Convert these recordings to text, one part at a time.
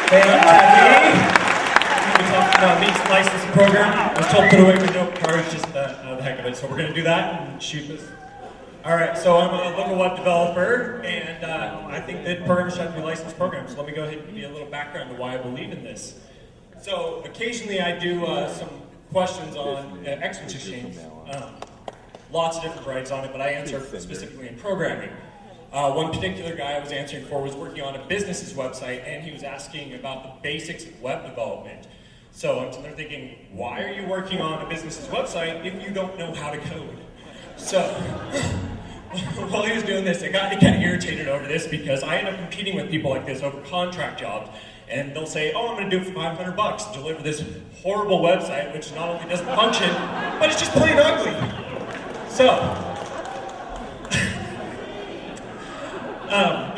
Hey, I'm Chad Haney. We're talking about Meets licensing program. I was told to put away my note cards just out of the heck of it, so we're going to do that and shoot this. Alright, so I'm a local web developer, and I think that programs should have to be licensed programs. So let me go ahead and give you a little background to why I believe in this. So occasionally I do some questions on X Exchange. Lots of different varieties on it, but I answer specifically in programming. One particular guy I was answering for was working on a business's website, and he was asking about the basics of web development. So I'm sitting there thinking, why are you working on a business's website if you don't know how to code? So while he was doing this, I got kind of irritated over this because I end up competing with people like this over contract jobs, and they'll say, oh, I'm going to do it for $500 and deliver this horrible website, which not only doesn't function, but it's just plain ugly. So.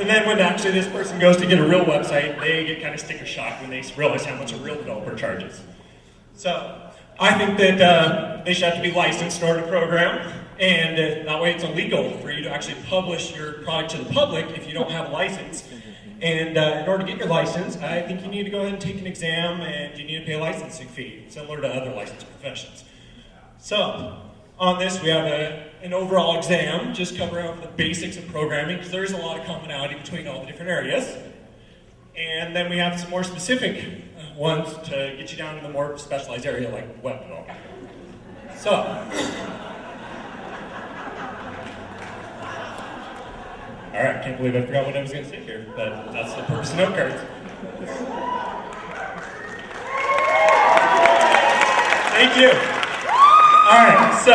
And then when actually this person goes to get a real website, they get kind of sticker shock when they realize how much a real developer charges. So I think that they should have to be licensed in order to program, and that way it's illegal for you to actually publish your product to the public if you don't have a license. And in order to get your license, I think you need to go ahead and take an exam, and you need to pay a licensing fee, similar to other licensed professions. So on this, we have an overall exam, just covering over the basics of programming, because there's a lot of commonality between all the different areas. And then we have some more specific ones to get you down to the more specialized area, like web development. So, all right, can't believe I forgot what I was going to say here, but that's the purpose of note cards. Thank you. All right, so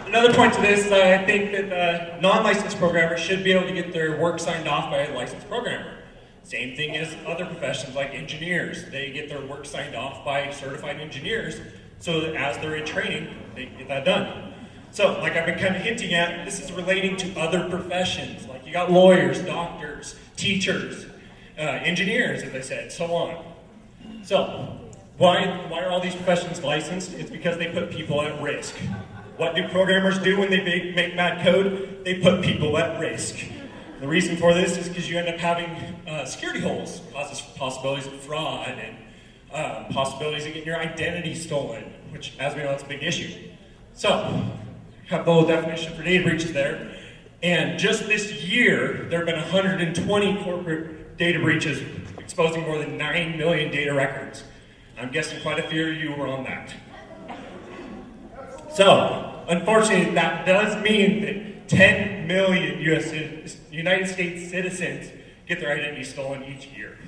another point to this, I think that non-licensed programmers should be able to get their work signed off by a licensed programmer. Same thing as other professions like engineers. They get their work signed off by certified engineers, so that as they're in training, they can get that done. So, like I've been kind of hinting at, this is relating to other professions. Like you got lawyers, doctors, teachers, engineers, as I said, so on. So, why are all these professions licensed? It's because they put people at risk. What do programmers do when they make bad code? They put people at risk. The reason for this is because you end up having security holes, causes possibilities of fraud and possibilities of getting your identity stolen, which, as we know, is a big issue. So, have the whole definition for data breaches there. And just this year, there have been 120 corporate data breaches exposing more than 9 million data records. I'm guessing quite a few of you were on that. So, unfortunately, that does mean that 10 million United States citizens get their identity stolen each year.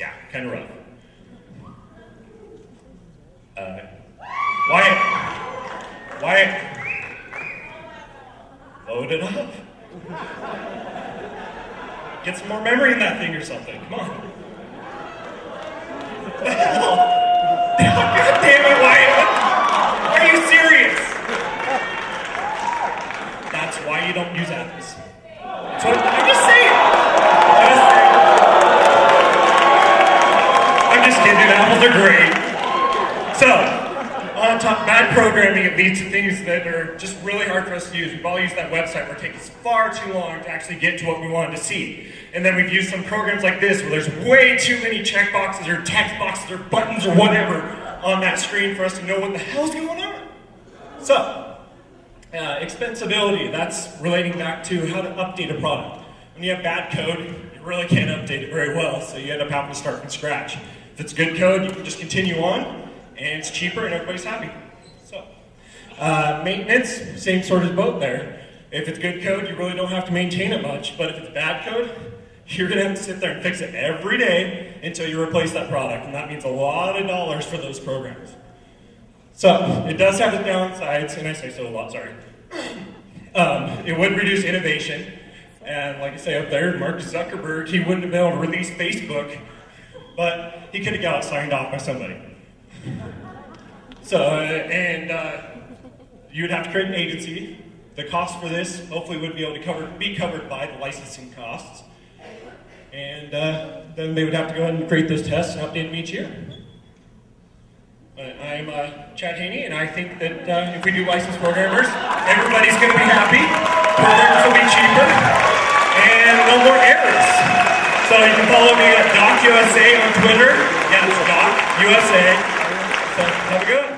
Yeah, kind of rough. Wyatt, load it up. Get some more memory in that thing or something, come on. What the hell? God damn it, Wyatt! Are you serious? That's why you don't use apples. So I'm just saying. I'm just kidding, apples are great. So, on top of bad programming, it leads to things that are just really hard for us to use. We've all used that website where it takes far too long to actually get to what we wanted to see. And then we've used some programs like this where there's way too many checkboxes or text boxes or buttons or whatever on that screen for us to know what the hell's going on. So, expensibility, that's relating back to how to update a product. When you have bad code, you really can't update it very well, so you end up having to start from scratch. If it's good code, you can just continue on, and it's cheaper and everybody's happy. So, maintenance, same sort of boat there. If it's good code, you really don't have to maintain it much, but if it's bad code, you're gonna have to sit there and fix it every day until you replace that product, and that means a lot of dollars for those programs. So, it does have its downsides, and I say so a lot, sorry. It would reduce innovation, and like I say up there, Mark Zuckerberg, he wouldn't have been able to release Facebook, but he could have got it signed off by somebody. So, you would have to create an agency. The cost for this hopefully would be able to be covered by the licensing costs. And then they would have to go ahead and create those tests and update them each year. I'm Chad Haney, and I think that if we do licensed programmers, everybody's going to be happy, programs will be cheaper, and no more errors. So you can follow me at DocUSA on Twitter. Yeah, it's DocUSA. So have a good one.